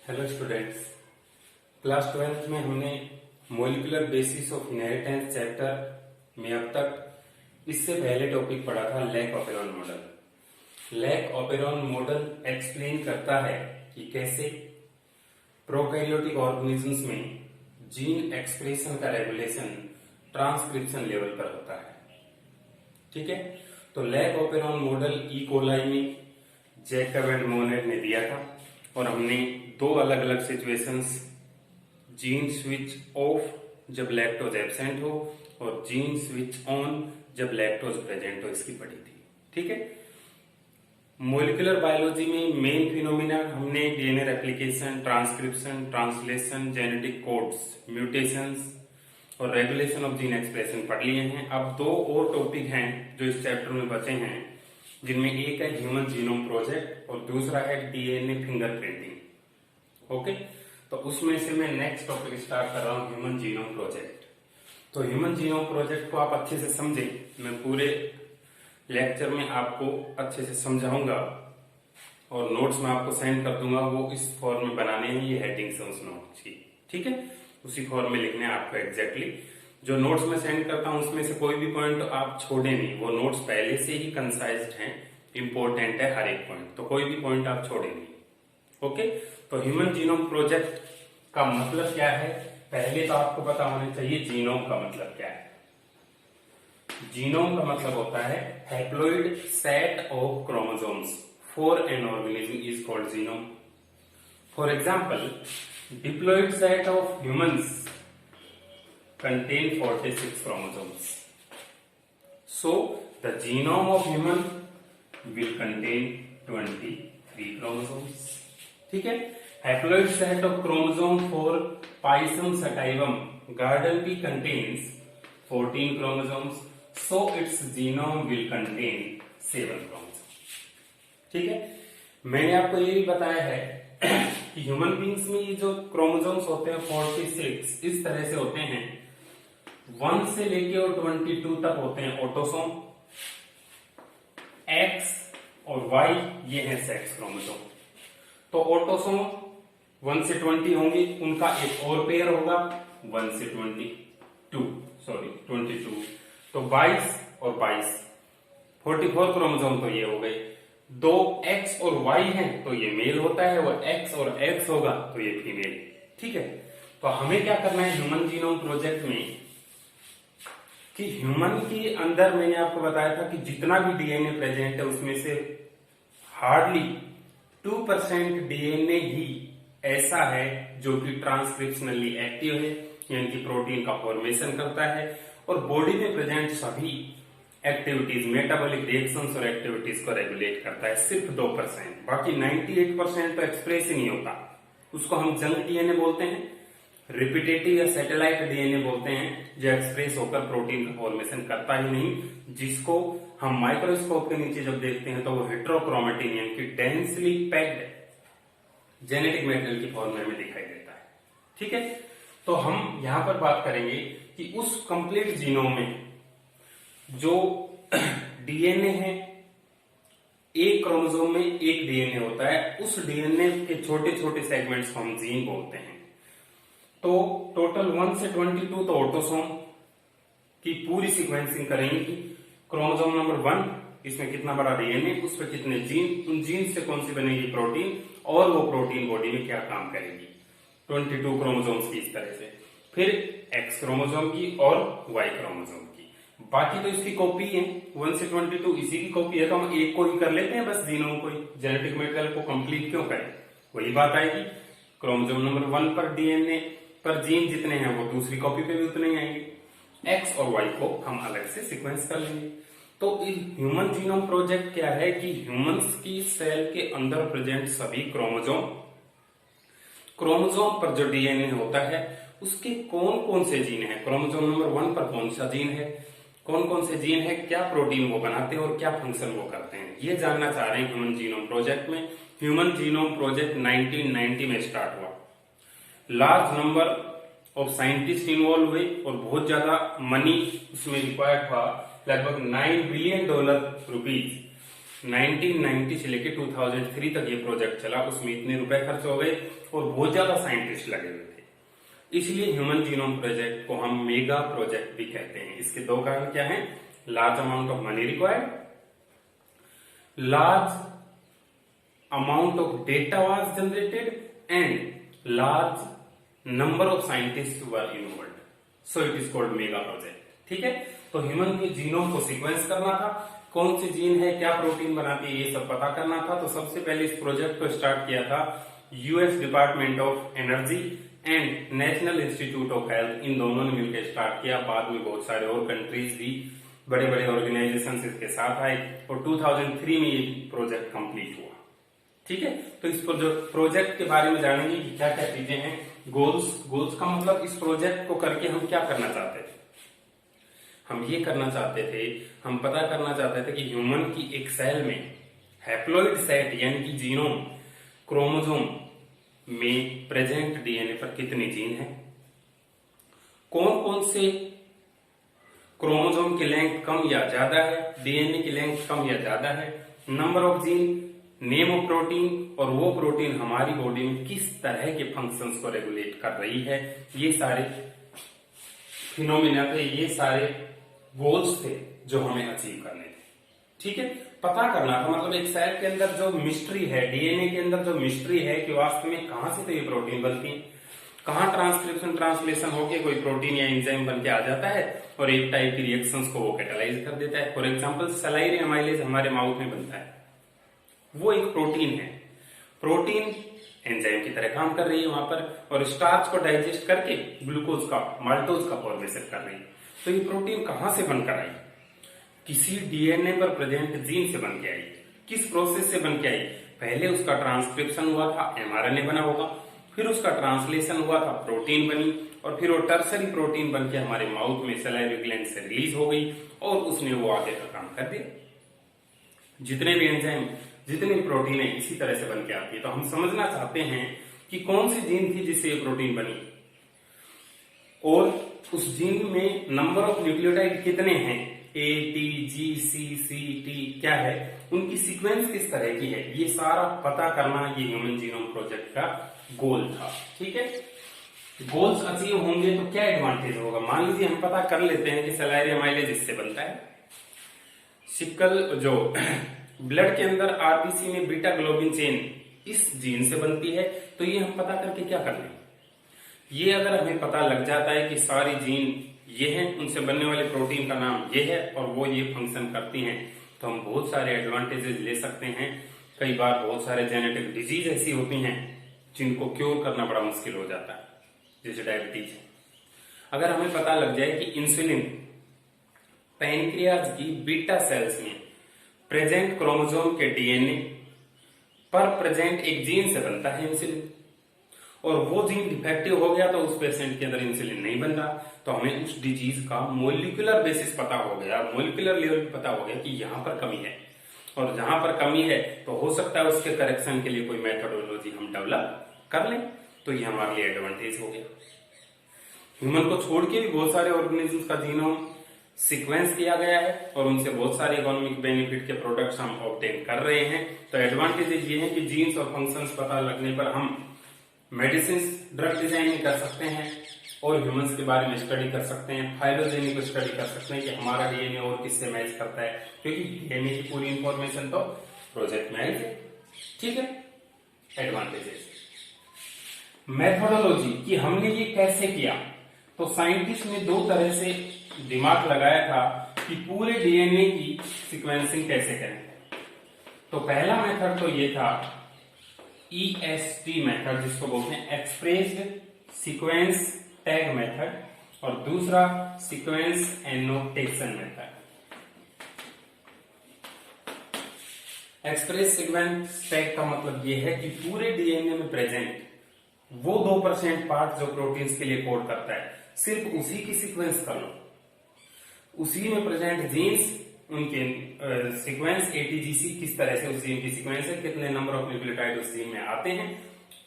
Hello students, class 12th में हमने molecular basis of inheritance chapter में अब तक इससे पहले टॉपिक पढ़ा था lac operon model. Lac operon model explain करता है कि कैसे प्रोकैरियोटिक ऑर्गेनिजम्स में जीन एक्सप्रेशन का रेगुलेशन ट्रांसक्रिप्शन लेवल पर होता है। ठीक है, तो lac operon model E coli में जैकब एंड मोनेट ने दिया था और हमने दो अलग अलग सिचुएशंस, जीन स्विच ऑफ जब लैक्टोज एब्सेंट हो और जीन स्विच ऑन जब लैक्टोज प्रेजेंट हो, इसकी पढ़ी थी। ठीक है, मॉलिक्यूलर बायोलॉजी में मेन फिनोमिना हमने DNA replication, transcription, translation, genetic codes, mutations और रेगुलेशन ऑफ जीन एक्सप्रेशन पढ़ लिए हैं। अब दो और टॉपिक हैं जो इस चैप्टर में बचे हैं, जिनमें एक है ह्यूमन जीनोम प्रोजेक्ट और दूसरा है डीएनए फिंगरप्रिंटिंग। ओके, तो उसमें से मैं नेक्स्ट टॉपिक स्टार्ट कर रहा हूं, ह्यूमन जीनोम प्रोजेक्ट। तो ह्यूमन जीनोम प्रोजेक्ट को आप अच्छे से समझें, मैं पूरे लेक्चर में आपको अच्छे से समझाऊंगा और नोट्स में आपको सेंड कर दूंगा। वो इस फॉर्म में बनाने हैं, ये हेडिंग्स है उस नोट्स की। ठीक है, उसी फॉर्म में लिखने हैं आपको एग्जैक्टली। जो नोट्स में सेंड करता हूं उसमें से कोई भी पॉइंट आप छोड़े नहीं, वो नोट्स पहले से ही कंसाइज्ड हैं, इंपॉर्टेंट है हर एक पॉइंट, तो कोई भी पॉइंट आप छोड़े नहीं। ओके, तो ह्यूमन जीनोम प्रोजेक्ट का मतलब क्या है, पहले तो आपको पता होना चाहिए जीनोम का मतलब क्या है। जीनोम का मतलब होता है haploid set of chromosomes for an organism is called genome. For example, diploid set of humans contain 46 chromosomes. So, the genome of human will contain 23 chromosomes. ठीक है, haploid set of chromosome for Pisum sativum garden bee contains 14 chromosomes. So, its genome will contain 7 chromosomes. ठीक है, मैंने आपको ये भी बताया है कि ह्यूमन बींग्स में ये जो क्रोमोसोम्स होते हैं 46 इस तरह से होते हैं, 1 से लेके और 22 तक होते हैं ऑटोसोम, X और Y ये है सेक्स क्रोमोसोम। तो ऑटोसोम 1 से 20 होंगे, उनका एक और पेयर होगा 1 से 22, तो 22 और 22 44 क्रोमोसोम तो ये हो गए। दो X और Y हैं तो ये मेल होता है, और X और X होगा तो ये फीमेल। ठीक है, तो हमें क्या करना है ह्यूमन जीनोम प्रोजेक्ट में कि ह्यूमन के अंदर मैंने आपको बताया था कि जितना भी डीएनए प्रेजेंट है उसमें से हार्डली 2% डीएनए ही ऐसा है जो कि ट्रांसक्रिप्शनली एक्टिव है, यानी कि प्रोटीन का फॉर्मेशन करता है, और बॉडी में प्रेजेंट सभी एक्टिविटीज, मेटाबॉलिक रिएक्शंस और एक्टिविटीज को रेगुलेट करता है। सिर्फ 2%, बाकी 98% तो एक्सप्रेस ही नहीं होता। उसको हम जंक डीएनए बोलते हैं, रिपीटेटिव या सैटेलाइट डीएनए बोलते हैं, जो एक्सप्रेस होकर प्रोटीन का फॉर्मेशन करता ही नहीं, जिसको हम माइक्रोस्कोप के नीचे जब देखते हैं तो वो हेट्रोक्रोमेटिन यानी कि डेंसली पैक्ड जेनेटिक मेटेरियल की फॉर्म में दिखाई देता है। ठीक है, तो हम यहां पर बात करेंगे कि उस कंप्लीट जीनोम में जो डीएनए है, एक क्रोमोसोम में एक डीएनए होता है, उस डीएनए के छोटे छोटे सेगमेंट्स को हम जीन बोलते हैं। तो टोटल 1 से 22 तो ऑटोसोम की पूरी सीक्वेंसिंग करेंगे कि क्रोमोसोम नंबर 1 इसमें कितना बड़ा डीएनए, उस पर कितने जीन, उन जीन से कौन सी बनेगी प्रोटीन, और वो प्रोटीन बॉडी में क्या काम करेगी, 22 क्रोमोसोम्स की इस तरह से। फिर एक्स क्रोमोसोम की और वाई क्रोमोसोम की, बाकी तो इसकी कॉपी है 1 से 22 इसी की कॉपी है, तो हम एक को ही कर लेते हैं बस जीनोम को ही, जेनेटिक मेटेरियल को कंप्लीट क्यों करें, वही बात आएगी। क्रोमोसोम नंबर 1 पर डीएनए पर जीन जितने हैं वो दूसरी कॉपी पे भी उतने ही आएंगे। एक्स और वाई को हम अलग से सीक्वेंस कर लेंगे। तो ह्यूमन जीनोम प्रोजेक्ट क्या है कि ह्यूमंस की सेल के अंदर प्रेजेंट सभी क्रोमोसोम पर जो डीएनए होता है उसके कौन कौन से जीन है, क्रोमोसोम नंबर 1 पर कौन सा जीन है, कौन कौन से जीन है, क्या प्रोटीन वो बनाते हैं और क्या फंक्शन वो करते हैं, ये जानना चाह रहे हैं ह्यूमन जीनोम प्रोजेक्ट में। ह्यूमन जीनोम प्रोजेक्ट 1990 में स्टार्ट हुआ। Large number of scientist involve हुए और बहुत ज्यादा मनी उसमें रिक्वायर्ड था, लगभग $9 बिलियन रुपीज 1990 से लेके 2003 तक ये प्रोजेक्ट चला, उसमें इतने रुपए खर्च हो गए और बहुत ज्यादा साइंटिस्ट लगे हुए थे। इसलिए ह्यूमन जीनोम प्रोजेक्ट को हम मेगा प्रोजेक्ट भी कहते हैं। इसके दो कारण क्या हैं? Large amount of money required, large amount of data was generated and large number of scientist were involved, so it is called mega project. ठीक है, तो ह्यूमन के जीनोम को सीक्वेंस करना था, कौन सी जीन है, क्या प्रोटीन बनाती है, ये सब पता करना था। तो सबसे पहले इस प्रोजेक्ट को स्टार्ट किया था US department of energy and national institute of health, इन दोनों ने मिलकर स्टार्ट किया। बाद में बहुत सारे और कंट्रीज भी, बड़े बड़े ऑर्गेनाइजेशन इसके साथ आए और 2003 में ये प्रोजेक्ट कंप्लीट हुआ। ठीक है, तो इस प्रोजेक्ट के बारे में जानेंगे कि क्या क्या चीजें हैं। गोल्स का मतलब इस प्रोजेक्ट को करके हम क्या करना चाहते थे? हम ये करना चाहते थे, हम पता करना चाहते थे कि ह्यूमन की एक सेल में हैप्लॉइड सेट यानी कि जीनोम, क्रोमोसोम में प्रेजेंट डीएनए पर कितनी जीन है, कौन कौन से क्रोमोसोम की लेंथ कम या ज्यादा है, डीएनए की लेंथ कम या ज्यादा है, number of gene, name of protein, और वो प्रोटीन हमारी बॉडी में किस तरह के फंक्शंस को रेगुलेट कर रही है। ये सारे फिनोमिना थे, ये सारे गोल्स थे जो हमें अचीव करने थे। ठीक है, पता करना था, मतलब एक सेल के अंदर जो मिस्ट्री है, डीएनए के अंदर जो मिस्ट्री है कि वास्तव में कहां से तो ये प्रोटीन बनती है, कहां ट्रांसक्रिप्शन ट्रांसलेशन होके कोई प्रोटीन या एंजाइम बन के आ जाता है और एक टाइप की रिएक्शंस को वो कैटालाइज कर देता है। फॉर एग्जांपल सलाइरी एमाइलेज हमारे माउथ में बनता है, वो एक प्रोटीन है। प्रोटीन एंजाइम की तरह काम कर रही है वहां पर और स्टार्च को डाइजेस्ट करके ग्लूकोज का, माल्टोज का फॉर्मेशन कर रही है। तो ये प्रोटीन कहां से बनकर आई? किसी डीएनए पर प्रेजेंट जीन से बन के आई। किस प्रोसेस से बन के आई? पहले उसका ट्रांसक्रिप्शन हुआ था, एमआरएनए बना होगा, फिर उसका ट्रांसलेशन हुआ था, प्रोटीन बनी, और फिर वो टर्सरी प्रोटीन बन के हमारे माउथ में सलाइवरी ग्लैंड से रिलीज हो गई और उसने वो आगे का काम कर दिया। जितने भी एंजाइम, जितनी प्रोटीन है इसी तरह से बन के आती है। तो हम समझना चाहते हैं कि कौन सी जीन थी जिससे ये प्रोटीन बनी और उस जीन में नंबर ऑफ न्यूक्लियोटाइड कितने हैं, ए, टी, जी, सी, टी क्या है, उनकी सीक्वेंस किस तरह की है, ये सारा पता करना ये ह्यूमन जीनोम प्रोजेक्ट का गोल था। ठीक है, गोल्स अचीव होंगे तो क्या एडवांटेज होगा? मान लीजिए हम पता कर लेते हैं कि सलाइरी एमाइलेज इससे बनता है, सिकल जो ब्लड के अंदर आरबीसी में बीटा ग्लोबिन चेन इस जीन से बनती है, तो ये हम पता करके क्या कर लेंगे? ये अगर हमें पता लग जाता है कि सारी जीन ये हैं, उनसे बनने वाले प्रोटीन का नाम ये है और वो ये फंक्शन करती हैं, तो हम बहुत सारे एडवांटेजेस ले सकते हैं। कई बार बहुत सारे जेनेटिक डिजीज ऐसी होती हैं जिनको क्योर करना बड़ा मुश्किल हो जाता है, जैसे डायबिटीज। अगर हमें पता लग जाए कि इंसुलिन पैनक्रियाज की बीटा सेल्स में प्रेजेंट क्रोमोसोम के डीएनए पर प्रेजेंट एक जीन से बनता है इंसुलिन, और वो जीन डिफेक्टिव हो गया तो उस पेशेंट के अंदर इंसुलिन नहीं बन रहा, तो हमें उस डिजीज का मोलिकुलर बेसिस पता हो गया, मोलिकुलर लेवल पे पता हो गया कि यहाँ पर कमी है, और जहां पर कमी है तो हो सकता है उसके करेक्शन के लिए कोई मेथोडोलॉजी हम डेवलप कर लें, तो ये हमारे लिए एडवांटेज हो गया। ह्यूमन को छोड़ के भी बहुत सारे ऑर्गेनिज्म का जीनोम सीक्वेंस किया गया है और उनसे बहुत सारे इकोनॉमिक बेनिफिट के प्रोडक्ट्स हम ऑब्टेन कर रहे हैं। तो एडवांटेजेस ये है कि जीन्स और फंक्शंस पता लगने पर हम मेडिसिन, ड्रग डिजाइनिंग कर सकते हैं और ह्यूमंस के बारे में स्टडी कर सकते हैं, फाइलोजेनी को स्टडी कर सकते हैं कि हमारा डीएनए और किससे मैच करता है, क्योंकि डीएनए की पूरी इंफॉर्मेशन तो प्रोजेक्ट में आई है। ठीक है, एडवांटेजेस। मेथोडोलॉजी कि हमने ये कैसे किया, तो साइंटिस्ट ने दो तरह से दिमाग लगाया था कि पूरे डीएनए की सीक्वेंसिंग कैसे करें। तो पहला मेथड तो ये था EST मेथड, जिसको बोलते हैं एक्सप्रेस्ड सीक्वेंस टैग मेथड, और दूसरा sequence annotation method. Express sequence tag का मतलब यह है कि पूरे डीएनए में प्रेजेंट वो 2% पार्ट जो प्रोटीन्स के लिए कोड करता है, सिर्फ उसी की सीक्वेंस कर लो, उसी में प्रेजेंट जीन्स, उनके सीक्वेंस ATGC किस तरह से उस जीन की सीक्वेंस है, कितने नंबर ऑफ न्यूक्लियोटाइड उस जीन में आते हैं,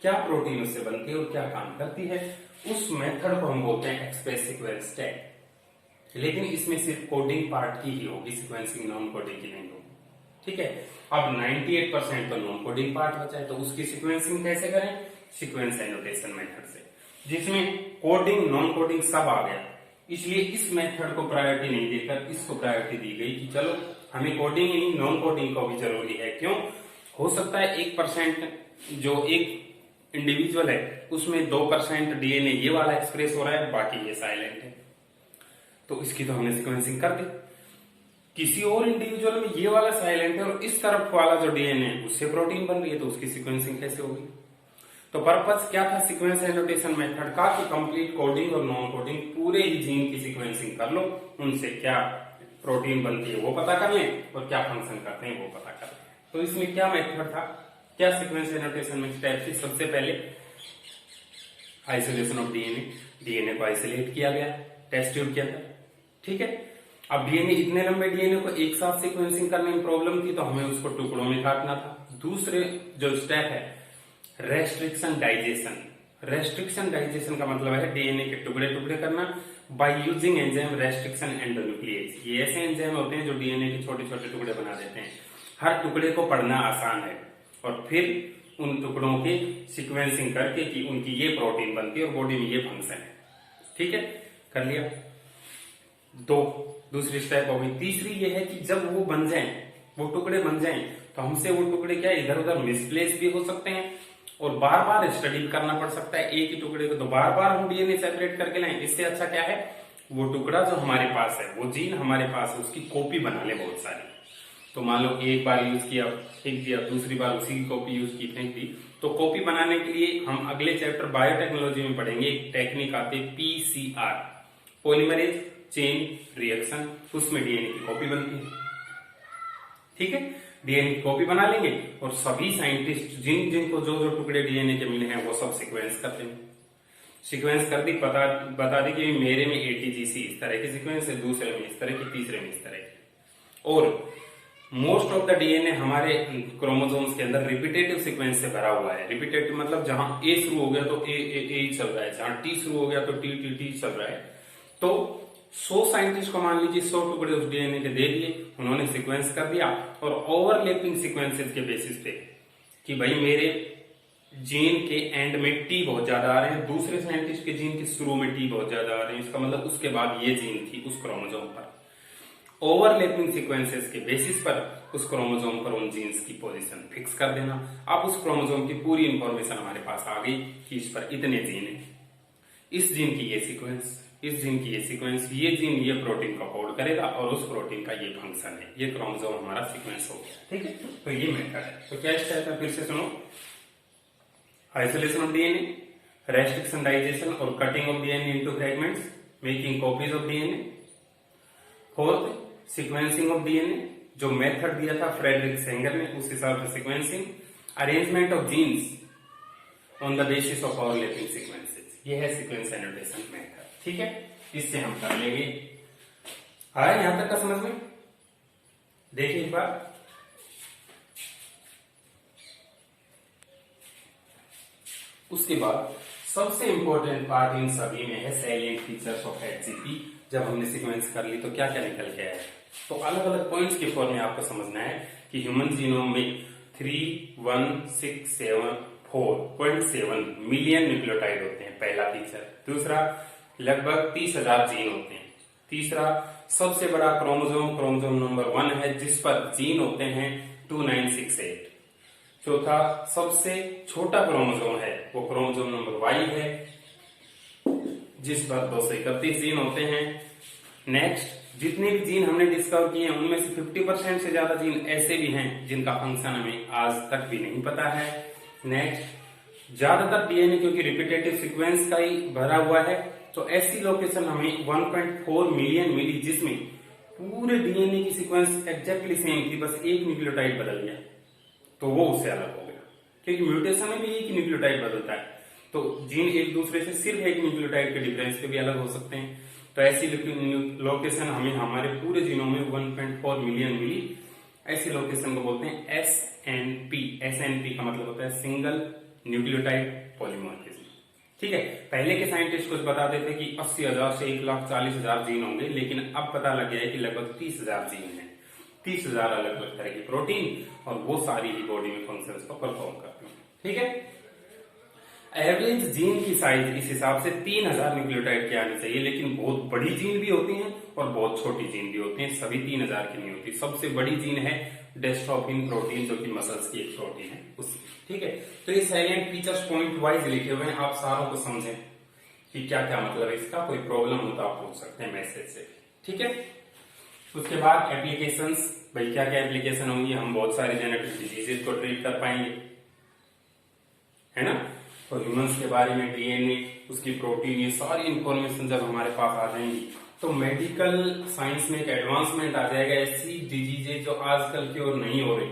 क्या प्रोटीन उससे बनती है और क्या काम करती है, उस मेथड को हम बोलते हैं एक्सप्रेस सीक्वेंस टैग। लेकिन इसमें सिर्फ कोडिंग पार्ट की ही होगी, सीक्वेंसिंग नॉन कोडिंग की नहीं होगी। ठीक है। अब 98% तो नॉन कोडिंग पार्ट बचा है, तो उसकी सीक्वेंसिंग कैसे करें? सीक्वेंस एनोटेशन मेथड से, जिसमें कोडिंग नॉन कोडिंग सब आ गया। इसलिए इस मेथड को प्रायोरिटी नहीं देकर इसको प्रायोरिटी दी गई कि चलो हमें कोडिंग ही नहीं नॉन कोडिंग को भी जरूरी है। क्यों? हो सकता है 1% जो एक इंडिविजुअल है उसमें 2% डीएनए ये वाला एक्सप्रेस हो रहा है, बाकी ये साइलेंट है, तो इसकी तो हमने सीक्वेंसिंग कर दी। किसी और इंडिविजुअल में ये वाला साइलेंट है और इस तरफ वाला जो डीएनए है उससे प्रोटीन बन रही है, तो उसकी सीक्वेंसिंग कैसे होगी? तो पर्पस क्या था सीक्वेंस एनोटेशन मेथड का कि कंप्लीट कोडिंग और नॉन कोडिंग पूरे ही जीन की सीक्वेंसिंग कर लो, उनसे क्या प्रोटीन बनती है वो पता कर लें और क्या फंक्शन करते हैं वो पता कर लें। तो इसमें क्या मेथड था, क्या सीक्वेंस एनोटेशन में स्टेप थी? सबसे पहले आइसोलेशन ऑफ डीएनए, डीएनए को आइसोलेट किया गया, टेस्ट ट्यूब किया था, ठीक है। अब डीएनए इतने लंबे डीएनए को एक साथ सीक्वेंसिंग करने में प्रॉब्लम थी, तो हमें उसको टुकड़ों में काटना था। दूसरे जो स्टेप है रेस्ट्रिक्शन डाइजेशन। रेस्ट्रिक्शन डाइजेशन का मतलब है डीएनए के टुकड़े टुकड़े करना by using enzyme restriction endonuclease. ये ऐसे एंजाइम होते हैं जो डीएनए के छोटे छोटे टुकड़े बना देते हैं। हर टुकड़े को पढ़ना आसान है और फिर उन टुकड़ों की सीक्वेंसिंग करके कि उनकी ये प्रोटीन बनती है और बॉडी में ये फंक्शन है, ठीक है, कर लिया। दूसरी स्टेप हो गई। तीसरी ये है कि जब वो बन जाएं, वो टुकड़े बन जाएं, तो हमसे वो टुकड़े क्या इधर उधर मिसप्लेस भी हो सकते हैं और बार बार स्टडी करना पड़ सकता है एक ही टुकड़े को, तो बार बार हम डीएनए सेपरेट करके लाएं। इससे अच्छा क्या है, वो टुकड़ा जो हमारे पास है, वो जीन हमारे पास है, उसकी कॉपी बना ले बहुत सारी। तो मान लो एक बार यूज किया फेंक दिया, दूसरी बार उसी की कॉपी यूज की फेंक दी। तो कॉपी बनाने के लिए हम अगले चैप्टर बायोटेक्नोलॉजी में पढ़ेंगे, एक टेक्निक आती है पीसीआर, पॉलीमरेज चेन रिएक्शन, उसमें डीएनए की कॉपी बनती है, ठीक है। डीएनए की कॉपी बना लेंगे और सभी साइंटिस्ट जिनको जो जो टुकड़े डीएनए के मिले हैं वो सब सीक्वेंस कर देंगे। सीक्वेंस कर दी, बता दी कि मेरे में एटीजीसी इस तरह की सीक्वेंस है, दूसरे में इस तरह की, तीसरे में इस तरह की। और मोस्ट ऑफ द डीएनए हमारे क्रोमोसोम्स के अंदर रिपीटेटिव सीक्वेंस से भरा हुआ है। रिपीटेटिव मतलब जहां ए शुरू हो गया तो ए चल रहा है, जहां टी शुरू हो गया तो टी चल रहा है। तो 100 साइंटिस्ट को मान लीजिए 100 टुकड़े उस डीएनए के दे दिए, उन्होंने सीक्वेंस कर दिया और ओवरलैपिंग सीक्वेंसेस के बेसिस पे कि भाई मेरे जीन के एंड में टी बहुत ज्यादा आ रहे हैं, दूसरे साइंटिस्ट के जीन के शुरू में टी बहुत ज्यादा आ रहे हैं, इसका मतलब उसके बाद ये जीन थी उस क्रोमोसोम पर। ओवरलैपिंग सीक्वेंसेस के बेसिस पर उस क्रोमोसोम पर उन जीन्स की पोजीशन फिक्स कर देना। अब उस क्रोमोसोम की पूरी इंफॉर्मेशन हमारे पास आ गई कि इस पर इतने जीन है, इस जीन की ये सीक्वेंस, इस जीन की ये सीक्वेंस, ये जीन ये प्रोटीन को कोड करेगा और उस प्रोटीन का ये फंक्शन है, ये क्रोमोसोम हमारा सीक्वेंस हो गया, ठीक है। तो ये मेथड है। तो क्या स्टेप है, फिर से सुनो। Isolation of DNA, restriction digestion और cutting of DNA into fragments, making copies of DNA. Fourth, sequencing of DNA, जो मेथड दिया था फ्रेडरिक सेंगर ने उस हिसाब से sequencing. Arrangement of genes on the basis of overlapping sequences, ये है सीक्वेंस एनोटेशन मेथड, ठीक है। इससे हम कर लेंगे। आया यहां तक का समझ में? देखिए एक बार, उसके बाद सबसे इंपॉर्टेंट पार्ट इन सभी में है सैलिएंट फीचर्स ऑफ एचसीपी। जब हमने सीक्वेंस कर ली तो क्या क्या निकल के आया, तो अलग अलग पॉइंट्स के फॉर्म में आपको समझना है कि ह्यूमन जीनोम में 3167 मिलियन न्यूक्लियोटाइड होते हैं, पहला फीचर। दूसरा, लगभग 30,000 जीन होते हैं। तीसरा, सबसे बड़ा क्रोमोसोम नंबर 1 है जिस पर जीन होते हैं 2968। चौथा, सबसे छोटा क्रोमोसोम है वो क्रोमोसोम नंबर Y है जिस पर 231 जीन होते हैं। नेक्स्ट, जितने भी जीन हमने डिस्कवर किए हैं उनमें से 50% से ज्यादा जीन ऐसे भी हैं जिनका फंक्शन हमें आज तक भी नहीं पता है। नेक्स्ट, ज्यादातर डीएनए क्योंकि रिपीटेटिव सीक्वेंस का ही भरा हुआ है, तो ऐसी लोकेशन हमें 1.4 मिलियन मिली जिसमें पूरे डीएनए की सीक्वेंस एग्जैक्टली सेम थी, बस एक न्यूक्लियोटाइड बदल गया तो वो उससे अलग हो गया, क्योंकि म्यूटेशन में भी एक ही न्यूक्लियोटाइड बदलता है। तो जीन एक दूसरे से सिर्फ एक न्यूक्लियोटाइड के डिफरेंस से भी अलग हो सकते हैं। तो ऐसी लोकेशन हमें हमारे पूरे जीनोम में 1.4 मिलियन मिली। ऐसी लोकेशन को बोलते हैं SNP। SNP का मतलब होता है सिंगल न्यूक्लियोटाइड पॉलीमॉर्फिज्म, ठीक है। पहले के साइंटिस्ट कुछ बताते थे कि 80,000 से 1,40,000 जीन होंगे, लेकिन अब पता लग गया है कि लगभग 30,000 जीन है। 30,000 अलग अलग तरह की प्रोटीन, और वो सारी ही बॉडी में फंक्शंस को परफॉर्म करती हैं। ठीक है, एवरेज जीन की साइज इस हिसाब से 3000 न्यूक्लियोटाइड की आनी चाहिए, लेकिन बहुत बड़ी जीन भी होती हैं और बहुत छोटी जीन भी होती हैं, सभी 3000 की नहीं होती। सबसे बड़ी जीन है डिस्ट्रोफिन प्रोटीन, जो कि मसल्स की एक प्रोटीन है उसकी। ठीक है, तो ये साइलेंट फीचर्स पॉइंट वाइज लिखे हुए हैं, आप सारों को समझें कि क्या क्या मतलब है इसका। कोई प्रॉब्लम हो तो आप पूछ सकते हैं मैसेज से। ठीक है, उसके बाद एप्लीकेशंस, भाई क्या क्या एप्लीकेशन होंगी, हम बहुत सारे जेनेटिक डिजीजेज को ट्रीट कर पाएंगे, है ना। तो ह्यूमंस के बारे में डीएनए, उसकी प्रोटीन, ये सारी इंफॉर्मेशन जब हमारे पास आ जाएंगी तो मेडिकल साइंस में एक एडवांसमेंट आ जाएगा। ऐसी डिजीजेज जो आजकल की और नहीं हो रही,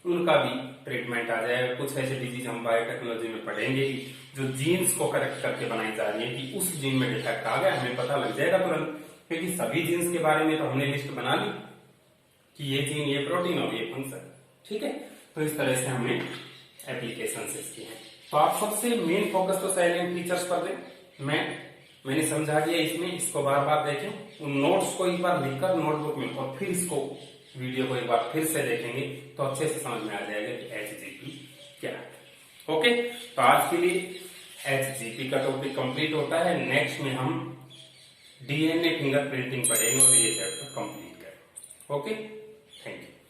उनका भी ट्रीटमेंट आ जाएगा। कुछ ऐसे डिजीज हम बायोटेक्नोलॉजी में पढ़ेंगे जो जीन्स को करेक्ट करके बनाई जा रही है, कि उस जीन में डिफेक्ट आ गया, हमें पता लग जाएगा तुरंत, क्योंकि सभी जीन्स के बारे में तो हमने लिस्ट बना ली कि ये जीन, ये प्रोटीन और ये फंक्शन। ठीक है, तो इस तरह से हमने एप्लीकेशन इसकी है। तो आप सबसे मेन फोकस तो साइलेंट फीचर्स पर दें। मैंने समझा दिया इसमें, इसको बार बार देखें, उन नोट्स को एक बार लिखकर नोटबुक में, और फिर इसको वीडियो को एक बार फिर से देखेंगे तो अच्छे से समझ में आ जाएगा कि एचजीपी क्या है। ओके, तो आज के लिए एचजीपी का टॉपिक कंप्लीट होता है। नेक्स्ट में हम डीएनए फिंगरप्रिंटिंग पढ़ेंगे और ये चैप्टर कंप्लीट करें। Okay, thank you.